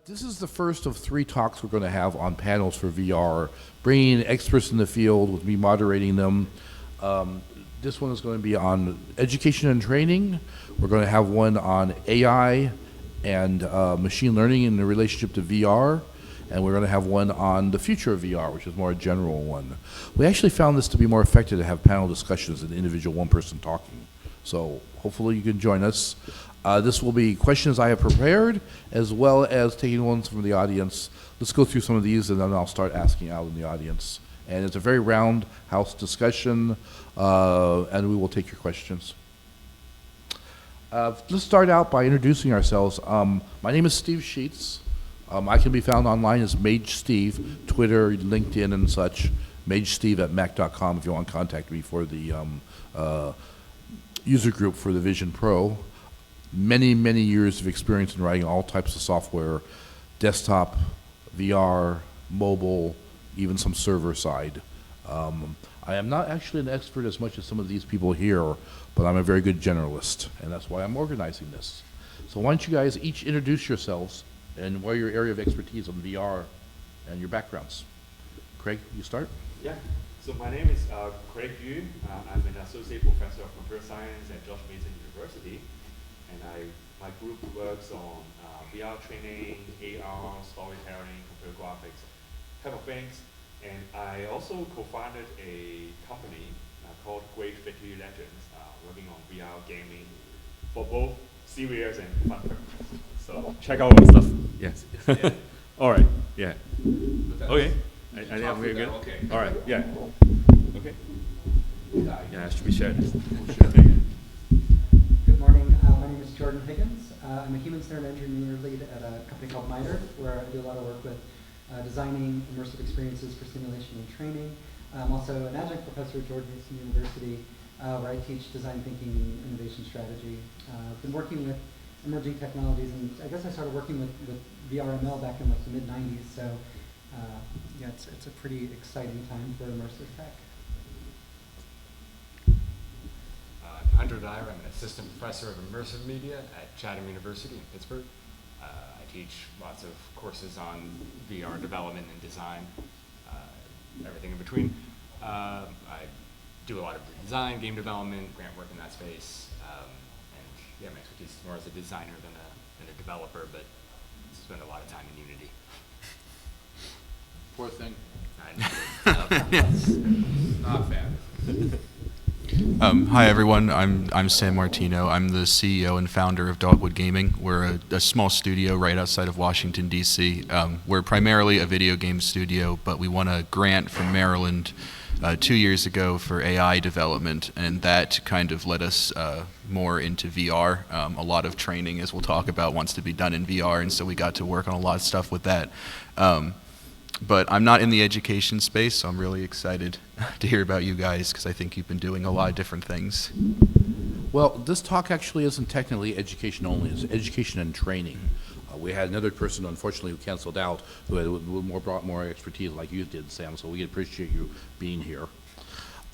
This is the first of 3 talks we're going to have on panels for VR, bringing in experts in the field with me moderating them. This one is going to be on education and training. We're going to have one on AI and machine learning in the relationship to VR. And we're going to have one on the future of VR, which is more a general one. We actually found this to be more effective to have panel discussions than individual one person talking. So hopefully you can join us. This will be questions I have prepared, as well as taking ones from the audience. Let's go through some of these, and then I'll start asking out in the audience. And it's a very round house discussion, and we will take your questions. Let's start out by introducing ourselves. My name is Steve Sheets. I can be found online as Mage Steve, Twitter, LinkedIn, and such. MageSteve@mac.com if you want to contact me for the user group for the Vision Pro. Many, many years of experience in writing all types of software, desktop, VR, mobile, even some server side. I am not actually an expert as much as some of these people here, but I'm a very good generalist, and that's why I'm organizing this. So why don't you guys each introduce yourselves and what your area of expertise on VR and your backgrounds. Craig, you start? Yeah. So my name is Craig Yu. I'm an associate professor of computer science at George Mason University. And my group works on VR training, AR, storytelling, computer graphics, type of things. And I also co-founded a company called Great Victory Legends, working on VR gaming for both serious and fun purposes. So check out our stuff. Yes. Yeah. All right. Yeah. Okay. I think we're good. Okay. All right. Yeah. Okay. Yeah, I should be shared. Good morning. My name is Jordan Higgins. I'm a human-centered engineer lead at a company called MITRE, where I do a lot of work with designing immersive experiences for simulation and training. I'm also an adjunct professor at George Mason University, where I teach design thinking and innovation strategy. I've been working with emerging technologies, and I guess I started working with VRML back in like the mid-90s, so yeah, it's a pretty exciting time for immersive tech. I'm Hunter Dyer. I'm an assistant professor of immersive media at Chatham University in Pittsburgh. I teach lots of courses on VR development and design, everything in between. I do a lot of design, game development, grant work in that space. Yeah, my expertise is more as a designer than a developer, but spend a lot of time in Unity. Poor thing. Not bad. Hi everyone, I'm Sam Martino. I'm the CEO and founder of Dogwood Gaming. We're a small studio right outside of Washington, D.C. We're primarily a video game studio, but we won a grant from Maryland 2 years ago for AI development, and that kind of led us more into VR. A lot of training, as we'll talk about, wants to be done in VR, and so we got to work on a lot of stuff with that. But I'm not in the education space, so I'm really excited to hear about you guys, because I think you've been doing a lot of different things. Well, this talk actually isn't technically education only, it's education and training. We had another person, unfortunately, who canceled out, who had brought more expertise like you did, Sam, so we appreciate you being here.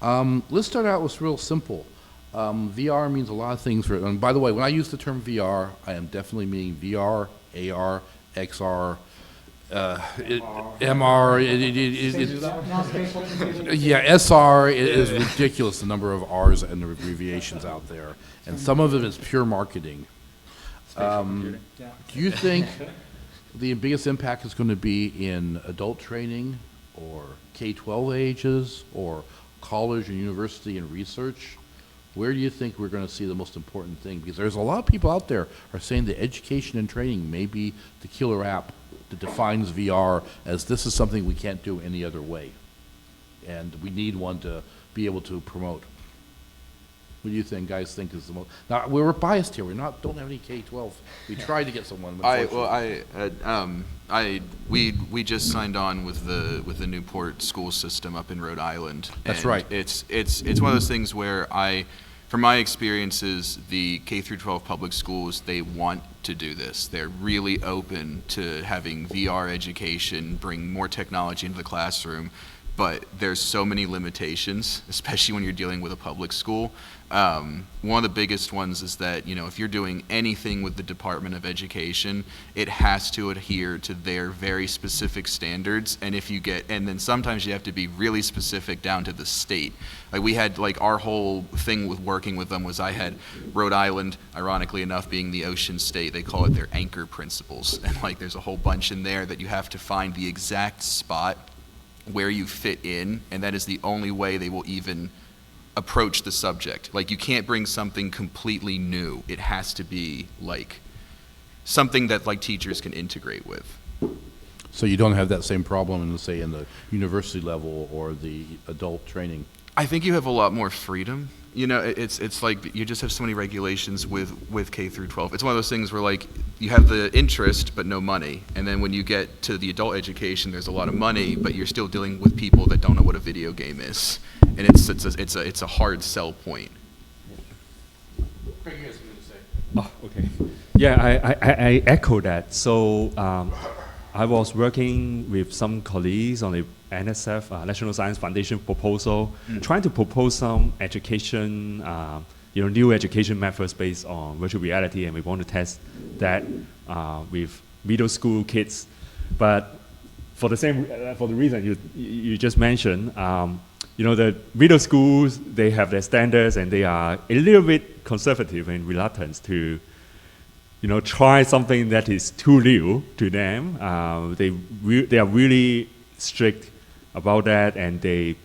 Let's start out with real simple. VR means a lot of things. And by the way, when I use the term VR, I am definitely meaning VR, AR, XR, MR, yeah, SR is ridiculous, the number of R's and the abbreviations out there. And some of it is pure marketing. Do you think the biggest impact is going to be in adult training or K-12 ages or college and university and research? Where do you think we're going to see the most important thing? Because there's a lot of people out there are saying that education and training may be the killer app that defines VR as this is something we can't do any other way. And we need one to be able to promote. What do you think, guys, think is the most? Now, we're biased here. Don't have any K-12. We tried to get someone. We just signed on with the Newport school system up in Rhode Island. That's right. It's one of those things where from my experiences, the K through 12 public schools, they want to do this. They're really open to having VR education, bring more technology into the classroom. but there's so many limitations, especially when you're dealing with a public school. One of the biggest ones is that, you know, if you're doing anything with the Department of Education, it has to adhere to their very specific standards. And then sometimes you have to be really specific down to the state. Like we had, like our whole thing with working with them was I had Rhode Island, ironically enough, being the ocean state. They call it their anchor principles. And like there's a whole bunch in there that you have to find the exact spot where you fit in, and that is the only way they will even approach the subject. Like you can't bring something completely new. It has to be like something that like teachers can integrate with. So you don't have that same problem in, say, in the university level or the adult training? I think you have a lot more freedom. You know, it's like you just have so many regulations with K through 12. It's one of those things where like you have the interest but no money, and then when you get to the adult education, there's a lot of money, but you're still dealing with people that don't know what a video game is, and it's a hard sell point. Craig, you have something to say? Oh, okay. Yeah, I echo that. So I was working with some colleagues on the NSF, National Science Foundation proposal, trying to propose some education, new education methods based on virtual reality, and we want to test that with middle school kids. But for the reason you just mentioned, the middle schools, they have their standards and they are a little bit conservative and reluctant to try something that is too new to them. They are really strict about that, and they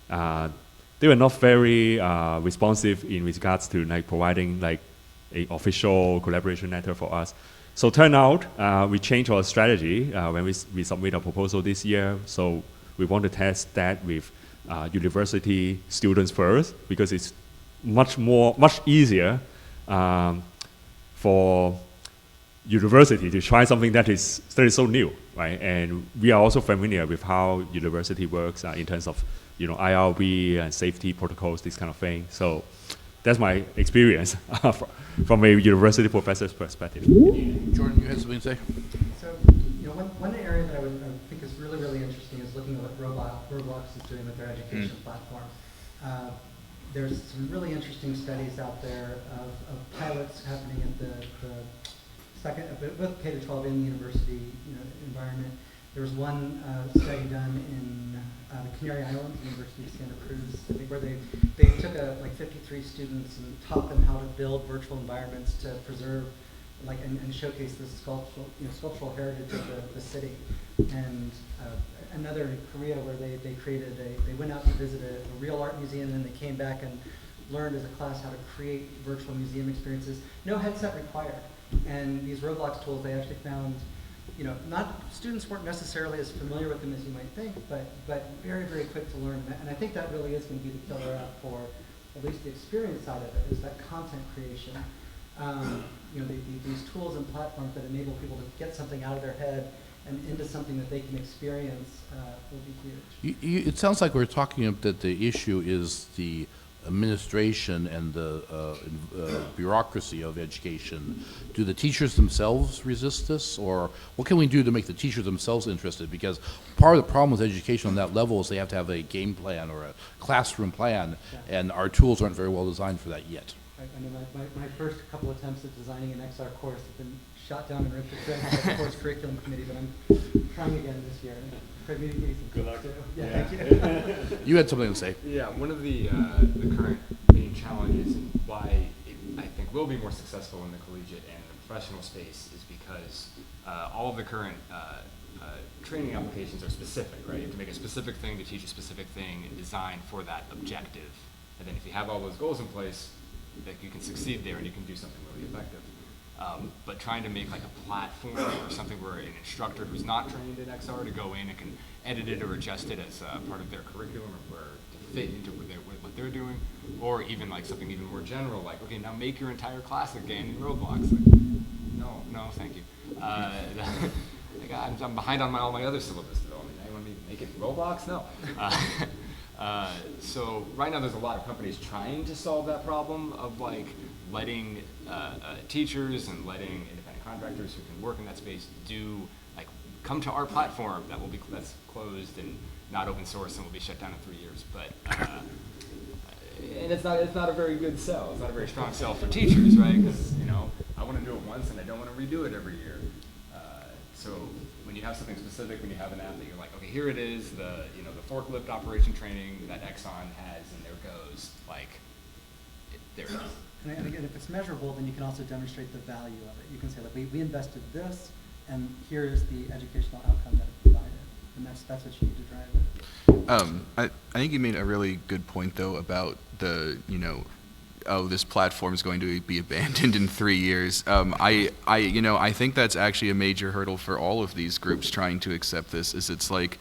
were not very responsive in regards to like providing like a official collaboration letter for us. So turn out we changed our strategy when we submit a proposal this year. So we want to test that with university students first, because it's much easier for university to try something that is so new, right? And we are also familiar with how university works in terms of IRB and safety protocols, this kind of thing. So that's my experience from a university professor's perspective. Jordan, you had something to say? So, one area that I think is really, really interesting is looking at what Roblox is doing with their education platform. There's some really interesting studies out there of pilots happening at the both K-12 and the university environment. There was one study done in the Canary Islands, University of Santa Cruz, I think, where they took like 53 students and taught them how to build virtual environments to preserve and showcase the sculptural heritage of the city. And another in Korea where they went out to visit a real art museum, and they came back and learned as a class how to create virtual museum experiences. No headset required. And these Roblox tools, they actually found, students weren't necessarily as familiar with them as you might think, but very, very quick to learn. And I think that really is going to be the killer app for at least the experience side of it, is that content creation. These tools and platforms that enable people to get something out of their head and into something that they can experience will be huge. It sounds like we're talking that the issue is the administration and the bureaucracy of education. Do the teachers themselves resist this, or what can we do to make the teachers themselves interested? Because part of the problem with education on that level is they have to have a game plan or a classroom plan, and our tools aren't very well designed for that yet. I know my first couple attempts at designing an XR course have been shot down and ripped to shreds by the course curriculum committee, but I'm trying again this year. Good luck. Yeah, thank you. You had something to say. Yeah, one of the current main challenges and why I think will be more successful in the collegiate and the professional space is because all of the current training applications are specific, right? You have to make a specific thing to teach a specific thing and design for that objective. And then if you have all those goals in place, that you can succeed there and you can do something really effective. But trying to make like a platform or something where an instructor who's not trained in XR to go in and can edit it or adjust it as part of their curriculum or where to fit into what they're doing, or even like something even more general, like, okay, now make your entire class a game in Roblox. Like, no, thank you. Like, I'm behind on all my other syllabus development. Now you want me to make it in Roblox? No. So right now there's a lot of companies trying to solve that problem of like letting teachers and letting independent contractors who can work in that space do like come to our platform that's closed and not open source and will be shut down in 3 years. But and it's not a very good sell. It's not a very strong sell for teachers, right? Because I want to do it once and I don't want to redo it every year. So when you have something specific, when you have an app that you're like, okay, here it is, the forklift operation training that Exxon has, and there goes, there it is. And again, if it's measurable, then you can also demonstrate the value of it. You can say, like, we invested this, and here is the educational outcome that it provided. And that's what you need to drive it. I think you made a really good point, though, about this platform is going to be abandoned in 3 years. I think that's actually a major hurdle for all of these groups trying to accept this. It's like,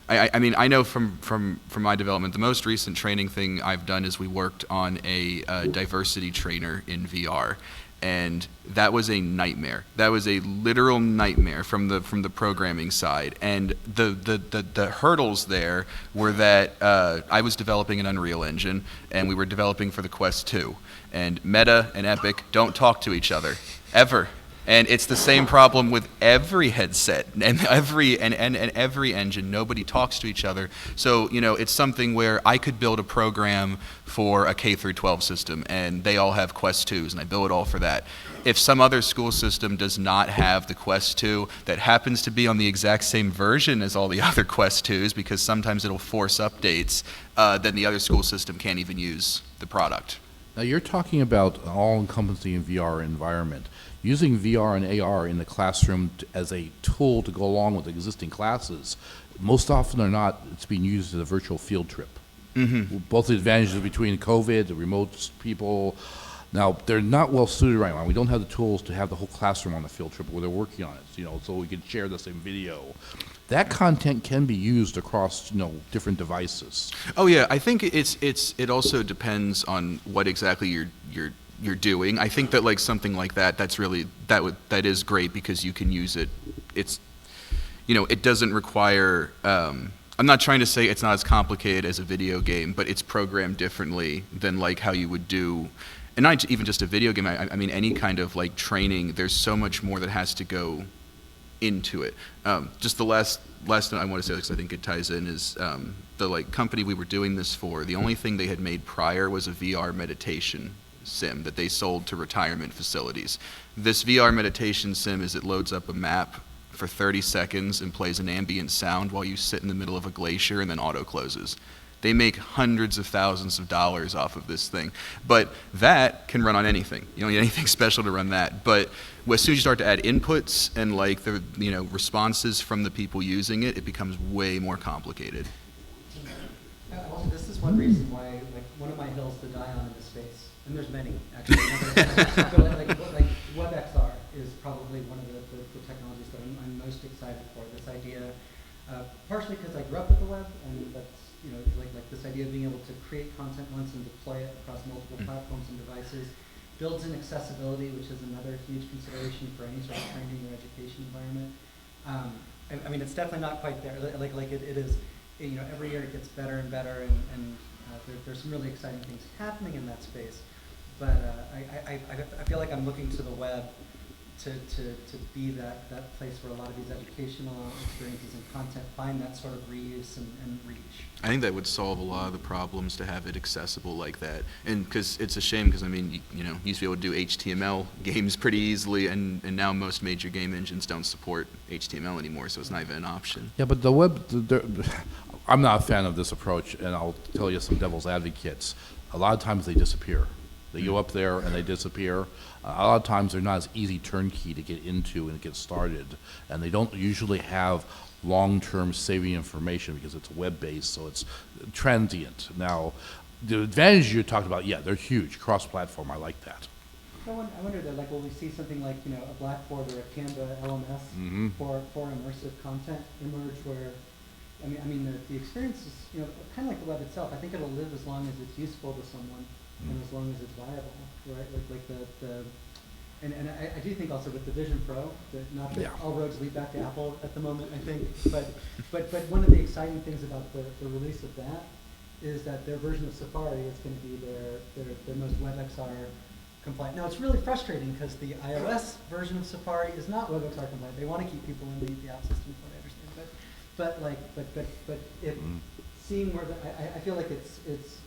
I know from my development, the most recent training thing I've done is we worked on a diversity trainer in VR. And that was a nightmare. That was a literal nightmare from the programming side. And the hurdles there were that I was developing an Unreal Engine, and we were developing for the Quest 2. And Meta and Epic don't talk to each other, ever. And it's the same problem with every headset and every engine. Nobody talks to each other. So, it's something where I could build a program for a K through 12 system, and they all have Quest 2s, and I build it all for that. If some other school system does not have the Quest 2 that happens to be on the exact same version as all the other Quest 2s, because sometimes it'll force updates, then the other school system can't even use the product. Now, you're talking about an all-encompassing VR environment. Using VR and AR in the classroom as a tool to go along with existing classes, most often or not, it's being used as a virtual field trip. Mm-hmm. Both the advantages between COVID, the remote people. Now, they're not well suited right now. We don't have the tools to have the whole classroom on the field trip where they're working on it, so we can share the same video. That content can be used across, different devices. Oh yeah, I think it also depends on what exactly you're doing. I think that something like that's really that is great because you can use it. It's it doesn't require. I'm not trying to say it's not as complicated as a video game, but it's programmed differently than how you would do. And not even just a video game. I mean any kind of training. There's so much more that has to go into it. Just the last thing I want to say, because I think it ties in, is the company we were doing this for. The only thing they had made prior was a VR meditation sim that they sold to retirement facilities. This VR meditation sim it loads up a map for 30 seconds and plays an ambient sound while you sit in the middle of a glacier and then auto closes. They make hundreds of thousands of dollars off of this thing. But that can run on anything. You don't need anything special to run that. But as soon as you start to add inputs and the responses from the people using it, it becomes way more complicated. Also, this is one reason why one of my hills to die on in this space, and there's many actually. But WebXR is probably one of the technologies that I'm most excited for. This idea, partially because I grew up with the web, and that's this idea of being able to create content once and deploy it across multiple platforms and devices, builds in accessibility, which is another huge consideration for any sort of training or education environment. I mean, it's definitely not quite there. It is. Every year it gets better and better, and there's some really exciting things happening in that space. But I feel like I'm looking to the web to be that place where a lot of these educational experiences and content find that sort of reuse and reach. I think that would solve a lot of the problems to have it accessible like that. And because it's a shame, because you used to be able to do HTML games pretty easily, and now most major game engines don't support HTML anymore, so it's not even an option. Yeah, but the web, I'm not a fan of this approach, and I'll tell you some devil's advocates. A lot of times they disappear. They go up there and they disappear. A lot of times they're not as easy turnkey to get into and get started, and they don't usually have long-term saving information because it's web-based, so it's transient. Now, the advantages you talked about, yeah, they're huge. Cross-platform, I like that. I wonder that, will we see something like, a Blackboard or a Canva LMS for immersive content emerge where, the experience is, kind of like the web itself. I think it'll live as long as it's useful to someone and as long as it's viable, right? And I do think also with the Vision Pro, not that all roads lead back to Apple at the moment, I think, but one of the exciting things about the release of that is that their version of Safari is going to be their most WebXR compliant. Now it's really frustrating because the iOS version of Safari is not WebXR compliant. They want to keep people in the app system. but if seeing where I feel like it's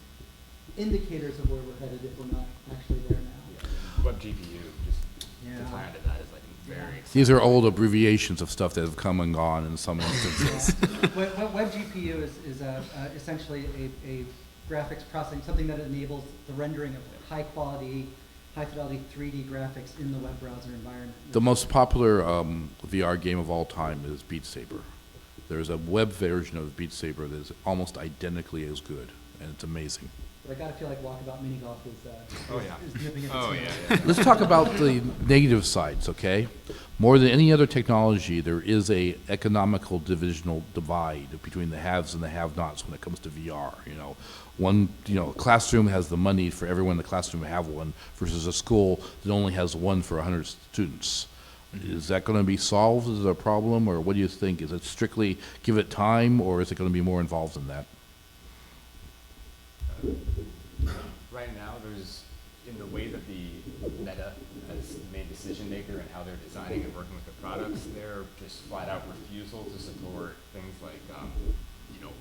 indicators of where we're headed if we're not actually there now. Web GPU, just Yeah. to tie into that, is like very exciting. These are old abbreviations of stuff that have come and gone in some instances. Web GPU is essentially a graphics processing, something that enables the rendering of high quality, high fidelity 3D graphics in the web browser environment. The most popular VR game of all time is Beat Saber. There's a web version of Beat Saber that is almost identically as good, and it's amazing. But I gotta feel like Walkabout Mini Golf Oh, yeah. is nipping at Oh, its yeah, heels. Let's talk about the negative sides, okay? More than any other technology, there is a economical divisional divide between the haves and the have-nots when it comes to VR. A classroom has the money for everyone in the classroom to have one versus a school that only has one for 100 students. Is that going to be solved as a problem, or what do you think? Is it strictly give it time, or is it going to be more involved in that? Right now, there's, in the way that the Meta has made decision maker and how they're designing and working with the products, they're just flat out refusal to support things like,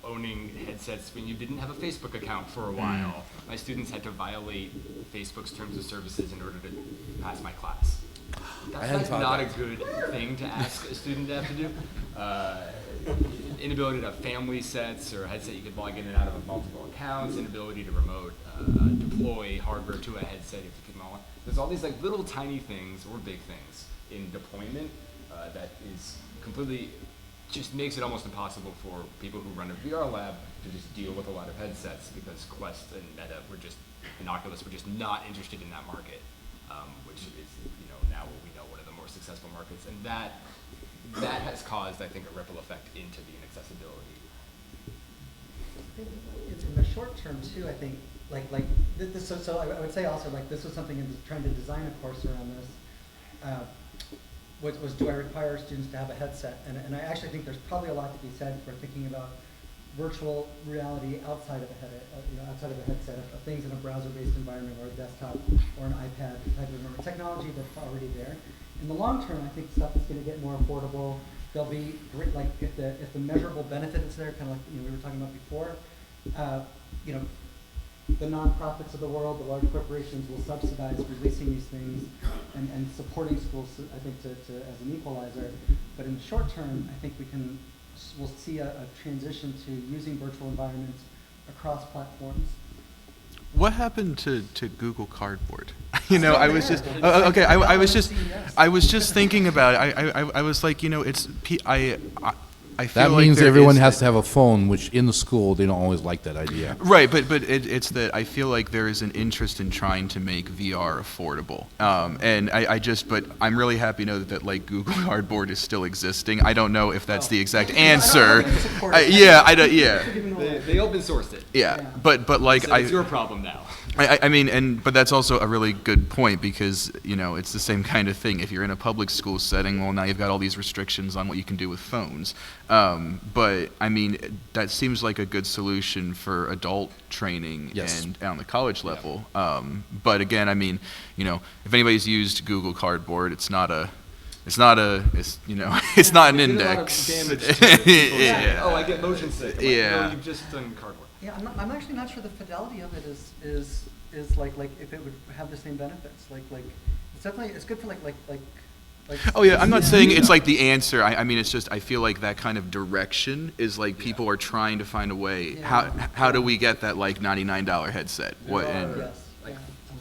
owning headsets when you didn't have a Facebook account for a while. My students had to violate Facebook's terms of services in order to pass my class. That's like not a good thing to ask a student to have to do. Inability to have family sets or a headset you could log in and out of multiple accounts, inability to remote deploy hardware to a headset if you keep them all on. There's all these like little tiny things or big things in deployment that is completely, just makes it almost impossible for people who run a VR lab to just deal with a lot of headsets because Quest and Meta and Oculus were just not interested in that market, which is now what we know one of the more successful markets, and that has caused, I think, a ripple effect into the inaccessibility. In the short term too, I think so I would say also this was something in trying to design a course around this. Was do I require students to have a headset? And I actually think there's probably a lot to be said for thinking about virtual reality outside of outside of a headset, of things in a browser-based environment or a desktop or an iPad type of environment. Technology that's already there. In the long term, I think stuff is going to get more affordable. There'll be great, if the measurable benefit is there, kind of like we were talking about before. The nonprofits of the world, the large corporations will subsidize releasing these things and supporting schools, I think, as an equalizer. But in the short term, I think we'll see a transition to using virtual environments across platforms. What happened to Google Cardboard? I was just okay. I was just thinking about it. I was like, I feel That like means there everyone is has to have a phone, which in the school, they don't always like that idea. Right, but it's that I feel like there is an interest in trying to make VR affordable, but I'm really happy to know that like Google Cardboard is still existing. I don't know if that's the exact answer. They open sourced it. Yeah, but like So it's your problem now. But that's also a really good point because it's the same kind of thing. If you're in a public school setting, well, now you've got all these restrictions on what you can do with phones. But that seems like a good solution for adult training and on the college level. But again, if anybody's used Google Cardboard, it's not an index. Yeah. Oh, I get motion sick. I'm like, no, you've just done cardboard. Yeah, I'm actually not sure the fidelity of it is like if it would have the same benefits. It's definitely good for like. Oh yeah, I'm not saying it's like the answer. It's just I feel like that kind of direction is like people are trying to find a way. Yeah. How do we get that like $99 headset? Yes. Like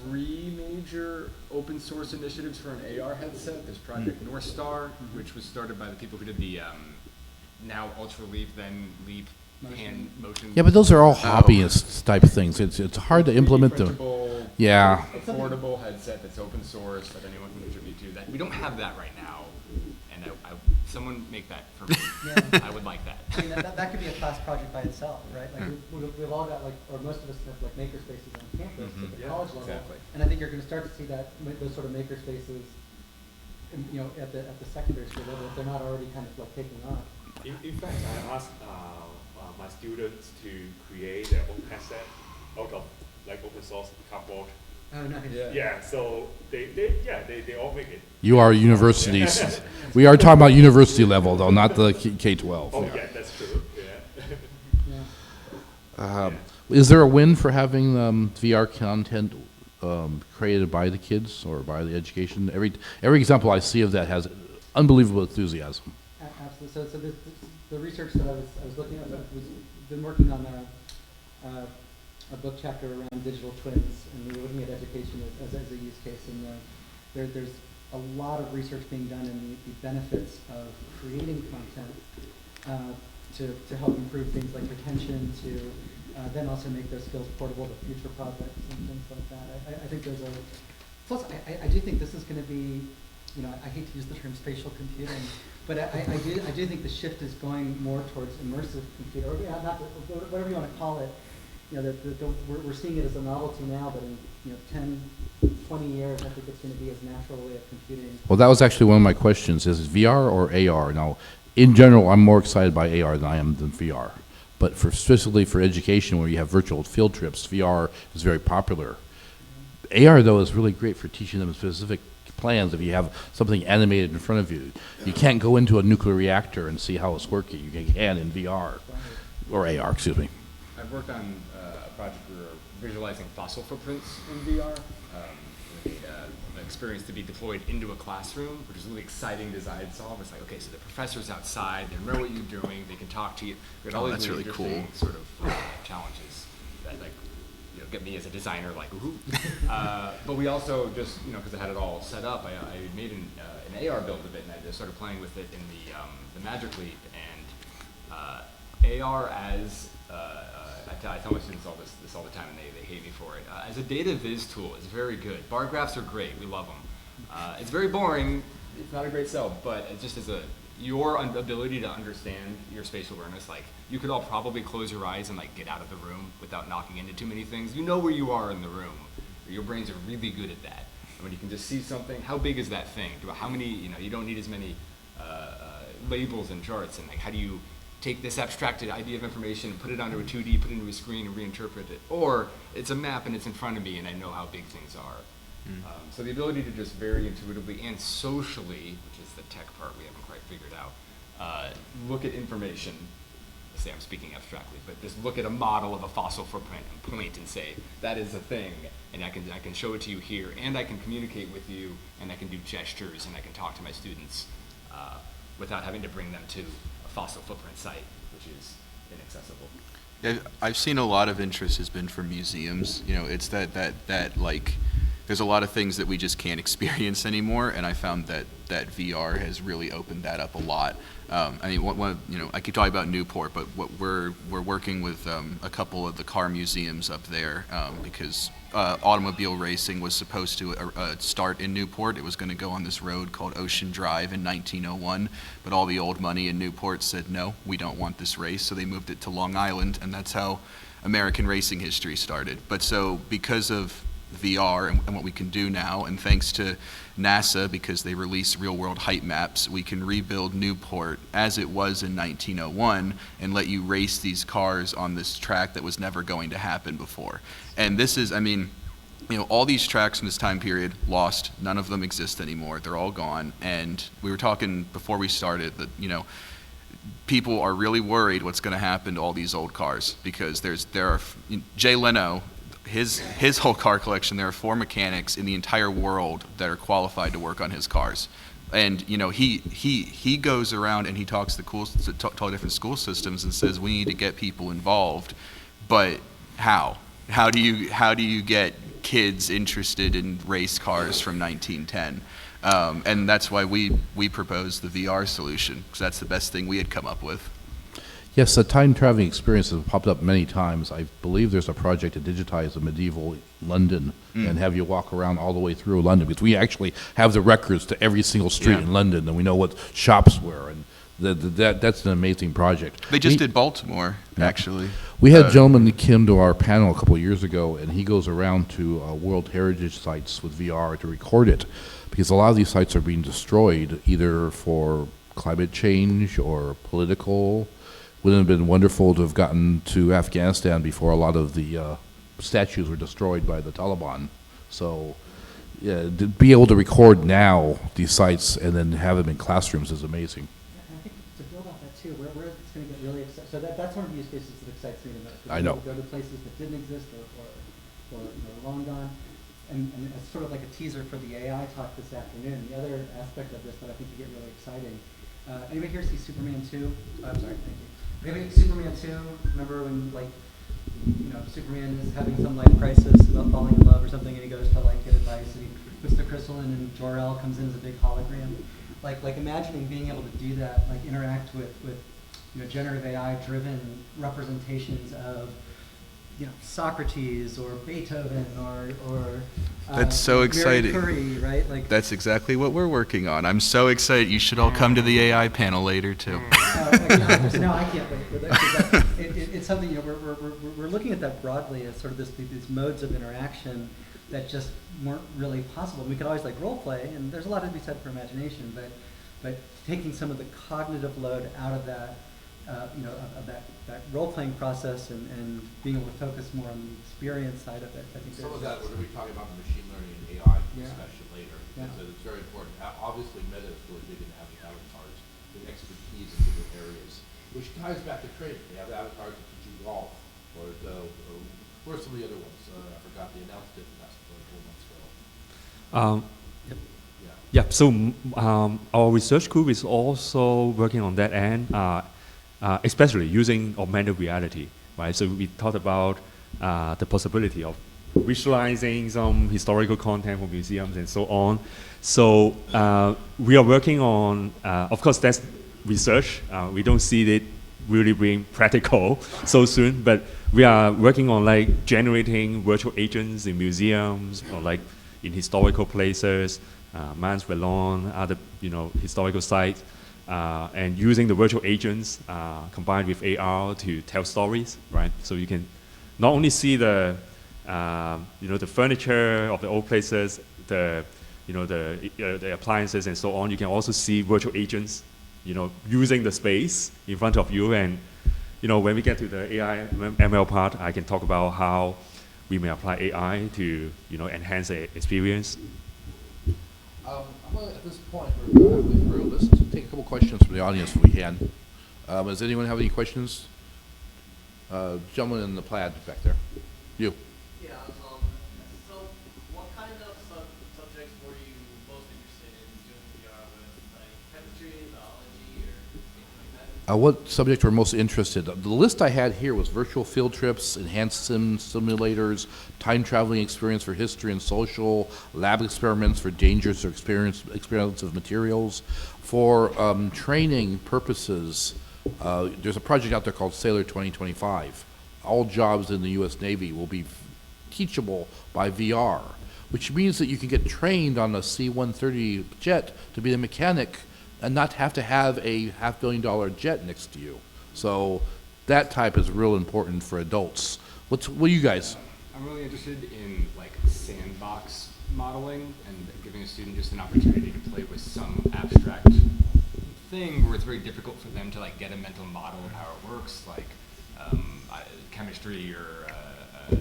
3 major open source initiatives for an AR headset. There's Project North Star, which was started by the people who did the now Ultra Leap, then Leap hand motion. Yeah, but those are all hobbyist type things. It's hard to implement them. Printable, Yeah. affordable headset that's open source that anyone can contribute to. That we don't have that right now, and someone make that for me. Yeah. I would like that. That could be a class project by itself, right? We've all got or most of us have maker spaces on campus at the college level, exactly. and I think you're going to start to see those sort of maker spaces, at the secondary school level if they're not already kind of taking off. In fact, I asked my students to create their own headset out of open source cardboard Oh, nice. Yeah, so they all make it. You are universities. We are talking about university level, though, not the K-12. Oh, yeah, that's true. Yeah. Yeah. Is there a win for having VR content created by the kids or by the education? Every example I see of that has unbelievable enthusiasm. Absolutely. So the research that I was looking at been working on a book chapter around digital twins, and we were looking at education as a use case. And there's a lot of research being done in the benefits of creating content to help improve things like retention, to then also make those skills portable to future projects and things like that. I think there's a plus. I do think this is going to be, I hate to use the term spatial computing, but I do think the shift is going more towards immersive computing, or not whatever you want to call it. We're seeing it as a novelty now, but in 10, 20 years, I think it's going to be as natural a way of computing. Well, that was actually one of my questions: is it VR or AR? Now, in general, I'm more excited by AR than I am than VR. But specifically for education, where you have virtual field trips, VR is very popular. AR, though, is really great for teaching them specific plans. If you have something animated in front of you, you can't go into a nuclear reactor and see how it's working. You can in VR, or AR, excuse me. I've worked on a project where we're visualizing fossil footprints in VR. An experience to be deployed into a classroom, which is really exciting design solve. It's like, okay, so the professor's outside, they know what you're doing, they can talk to you. We had all these that's really interesting cool. sort of challenges that get me as a designer like, ooh. But we also just, because I had it all set up, I made an AR build of it, and I just started playing with it in the Magic Leap, and AR as I tell my students all this all the time, and they hate me for it. As a data viz tool, it's very good. Bar graphs are great. We love them. It's very boring. It's not a great sell, but it just as your ability to understand your spatial awareness, like you could all probably close your eyes and like get out of the room without knocking into too many things. You know where you are in the room. Your brains are really good at that. And when you can just see something, how big is that thing? How many? You don't need as many labels and charts. And like, how do you take this abstracted idea of information, put it onto a 2D, put it into a screen, and reinterpret it? Or it's a map and it's in front of me and I know how big things are. So the ability to just very intuitively and socially, which is the tech part we haven't quite figured out, look at information. Let's say I'm speaking abstractly, but just look at a model of a fossil footprint and point and say, that is a thing, and I can show it to you here, and I can communicate with you, and I can do gestures, and I can talk to my students without having to bring them to a fossil footprint site, which is inaccessible. Yeah, I've seen a lot of interest has been from museums. It's that like, there's a lot of things that we just can't experience anymore, and I found that VR has really opened that up a lot. I mean, I keep talking about Newport, but we're working with a couple of the car museums up there because automobile racing was supposed to start in Newport. It was going to go on this road called Ocean Drive in 1901, but all the old money in Newport said, no, we don't want this race, so they moved it to Long Island, and that's how American racing history started. But so because of VR and what we can do now, and thanks to NASA, because they release real-world height maps, we can rebuild Newport as it was in 1901 and let you race these cars on this track that was never going to happen before. And this is, I mean, all these tracks in this time period lost. None of them exist anymore. They're all gone. And we were talking before we started that, people are really worried what's going to happen to all these old cars, because there are Jay Leno, his whole car collection, there are 4 mechanics in the entire world that are qualified to work on his cars. And he goes around and he talks to all different school systems and says we need to get people involved, but how do you get kids interested in race cars from 1910? And that's why we proposed the VR solution, because that's the best thing we had come up with. Yes, the time traveling experience has popped up many times. I believe there's a project to digitize the medieval London and have you walk around all the way through London, because we actually have the records to every single street in London, and we know what shops were, and that's an amazing project. They just did Baltimore, actually. We had a gentleman that came to our panel a couple of years ago, and he goes around to World Heritage sites with VR to record it, because a lot of these sites are being destroyed either for climate change or political. Wouldn't it have been wonderful to have gotten to Afghanistan before a lot of the statues were destroyed by the Taliban So, yeah, to be able to record now these sites and then have them in classrooms is amazing. And I think to build off that too, where it's going to get really exciting. So that's one of the use cases that excites me the most. I know. Go to places that didn't exist or long gone. And it's sort of like a teaser for the AI talk this afternoon. The other aspect of this that I think could get really exciting. Anybody here see Superman 2? Oh, I'm sorry, thank you. Anybody Superman 2? Remember when Superman is having some life crisis about falling in love or something, and he goes to like get advice, and he puts the crystal in, and Jor-El comes in as a big hologram. Like imagining being able to do that, like interact with generative AI-driven representations of Socrates or Beethoven or That's so Mary exciting. Curie, right? Like That's exactly what we're working on. I'm so excited. You should all come to the AI panel later too. no, I can't wait for that. It's something we're looking at that broadly as sort of these modes of interaction that just weren't really possible. We could always like role play, and there's a lot to be said for imagination, but taking some of the cognitive load out of that, of that role-playing process and being able to focus more on the experience side of it. I think Some of there's- that, we're going to be talking about the machine learning and AI Yeah. discussion later. Yeah. Because it's very important. Obviously, Meta is really big in having avatars with expertise in different areas, which ties back to training. They have avatars that teach you golf, or what are some of the other ones? I forgot. They announced it last couple months ago. Yep. Yeah. Yeah, so our research group is also working on that end, especially using augmented reality, right? So we talked about the possibility of visualizing some historical content from museums and so on. So we are working on, of course, that's research. We don't see it really being practical so soon, but we are working on like generating virtual agents in museums or like in historical places, Mans Vallon, other historical sites, and using the virtual agents combined with AR to tell stories, right? So you can not only see the the furniture of the old places, the appliances and so on. You can also see virtual agents, using the space in front of you. And when we get to the AI ML part, I can talk about how we may apply AI to enhance the experience. I'm gonna, at this point, we're halfway through. Let's take a couple questions from the audience if we can. Does anyone have any questions? Gentleman in the plaid back there. You. Yeah, so what kind of subjects were you most interested in doing VR with, like chemistry, biology, or anything like that? What subject we're most interested? The list I had here was virtual field trips, enhanced simulators, time traveling experience for history and social, lab experiments for dangerous or expensive materials. For training purposes, there's a project out there called Sailor 2025. All jobs in the U.S. Navy will be teachable by VR, which means that you can get trained on a C-130 jet to be a mechanic and not have to have a $500 million jet next to you. So that type is real important for adults. What are you guys? I'm really interested in like sandbox modeling and giving a student just an opportunity to play with some abstract thing where it's very difficult for them to like get a mental model of how it works, like chemistry or like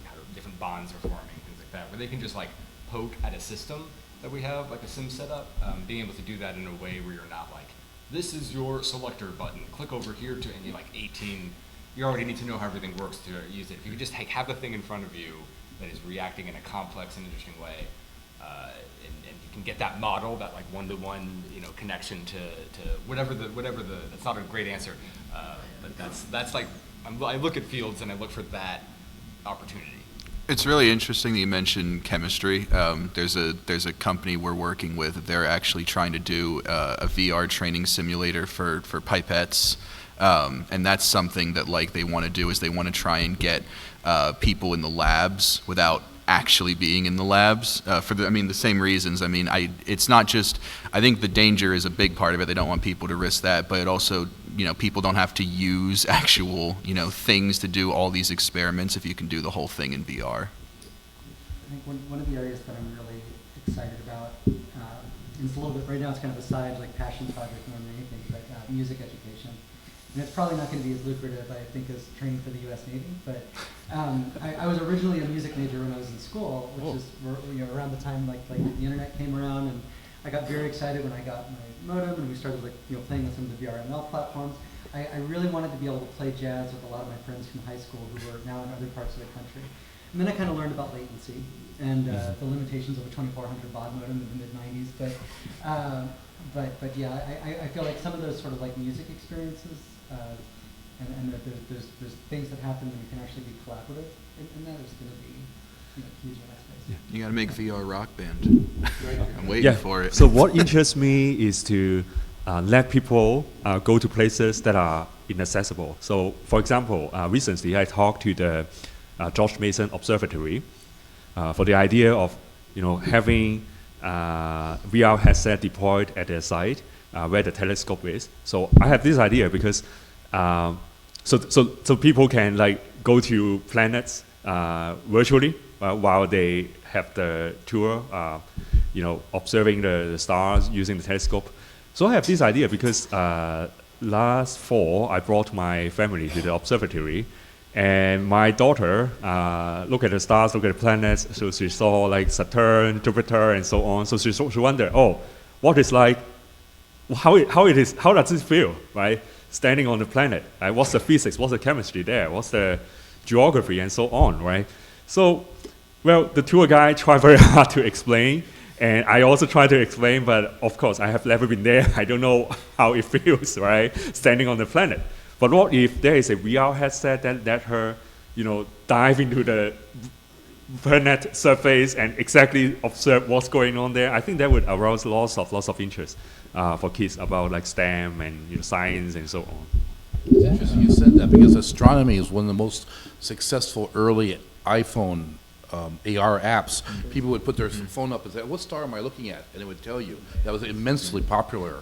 how different bonds are forming, things like that, where they can just like poke at a system that we have, like a sim setup, being able to do that in a way where you're not like, this is your selector button, click over here to, and you're like 18, you already need to know how everything works to use it. If you could just have the thing in front of you that is reacting in a complex and interesting way, and you can get that model, that like one-to-one, connection to whatever the, that's not a great answer, but that's like, I look at fields and I look for that opportunity. It's really interesting that you mentioned chemistry. There's a company we're working with. They're actually trying to do a VR training simulator for pipettes, and that's something that like they want to do is they want to try and get people in the labs without actually being in the labs for the same reasons. It's not just, I think the danger is a big part of it. They don't want people to risk that, but it also, people don't have to use actual, things to do all these experiments if you can do the whole thing in VR. I think one of the areas that I'm really excited about, and it's a little bit, right now it's kind of a side, like passion project more than anything, but music education. And it's probably not going to be as lucrative, I think, as training for the U.S. Navy. But I was originally a music major when I was in school, which is around the time like the internet came around, and I got very excited when I got my modem and we started playing with some of the VRML platforms. I really wanted to be able to play jazz with a lot of my friends from high school who were now in other parts of the country. And then I kind of learned about latency and the limitations of a 2400 baud modem in the mid-90s. But yeah, I feel like some of those sort of like music experiences and there's things that happen when you can actually be collaborative, and that is going to be huge in that space. You got to make VR Rock Band. I'm waiting for it. So what interests me is to let people go to places that are inaccessible. So, for example, recently I talked to the George Mason Observatory for the idea of having VR headset deployed at their site where the telescope is. So I have this idea because so people can go to planets virtually while they have the tour, observing the stars using the telescope. So I have this idea because last fall I brought my family to the observatory, and my daughter looked at the stars, looked at the planets. So she saw Saturn, Jupiter, and so on. So she wondered, what is how does it feel, right? Standing on the planet, right? What's the physics? What's the chemistry there? What's the geography and so on, right? So, well, the tour guide tried very hard to explain, and I also tried to explain, but of course I have never been there. I don't know how it feels, right? Standing on the planet. But what if there is a VR headset that let her, dive into the planet surface and exactly observe what's going on there? I think that would arouse lots of interest for kids about STEM and science and so on. It's interesting you said that, because astronomy is one of the most successful early iPhone AR apps. People would put their phone up and say, "What star am I looking at?" And it would tell you. That was immensely popular.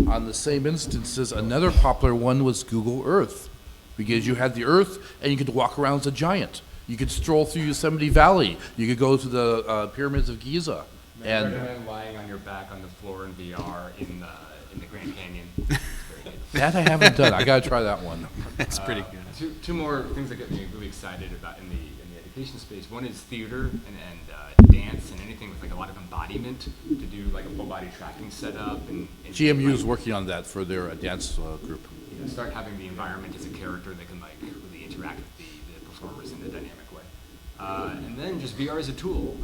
On the same instances, another popular one was Google Earth, because you had the Earth and you could walk around as a giant. You could stroll through Yosemite Valley. You could go to the pyramids of Giza. I recommend lying on your back on the floor in VR in the Grand Canyon. It's very good. That I haven't done. I got to try that one. That's pretty good. Two more things that get me really excited about in the education space. One is theater and dance and anything with a lot of embodiment, to do a full body tracking setup and GMU is working on that for their dance group. start having the environment as a character that can really interact with the performers in a dynamic way. And then just VR as a tool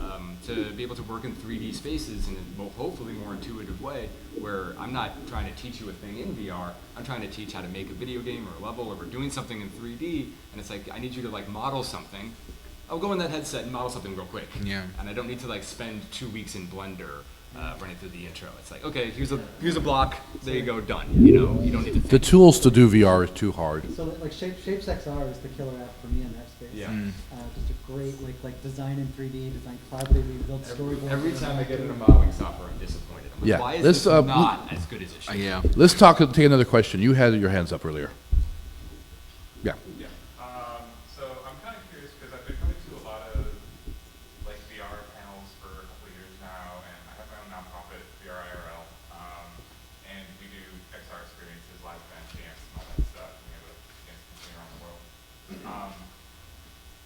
to be able to work in 3D spaces in a hopefully more intuitive way, where I'm not trying to teach you a thing in VR, I'm trying to teach how to make a video game or a level, or we're doing something in 3D, and it's I need you to model something. I'll go in that headset and model something real quick. Yeah. And I don't need to spend 2 weeks in Blender running through the intro. It's okay, here's a block, there you go, done. You don't need to think. The tools to do VR is too hard. So Shapes XR is the killer app for me in that space. Yeah. Just a great design in 3D, design collaboratively, build storyboards. Every time I get into modeling software, I'm disappointed. I'm Yeah. why is This, this not as good as it should be? Yeah. Let's take another question. You had your hands up earlier. Yeah. Yeah. So I'm kind of curious because I've been coming to a lot of VR panels for a couple of years now, and I have my own nonprofit, VR IRL, and we do XR experiences, live events, dance, and all that stuff. And we have a dance company around the world.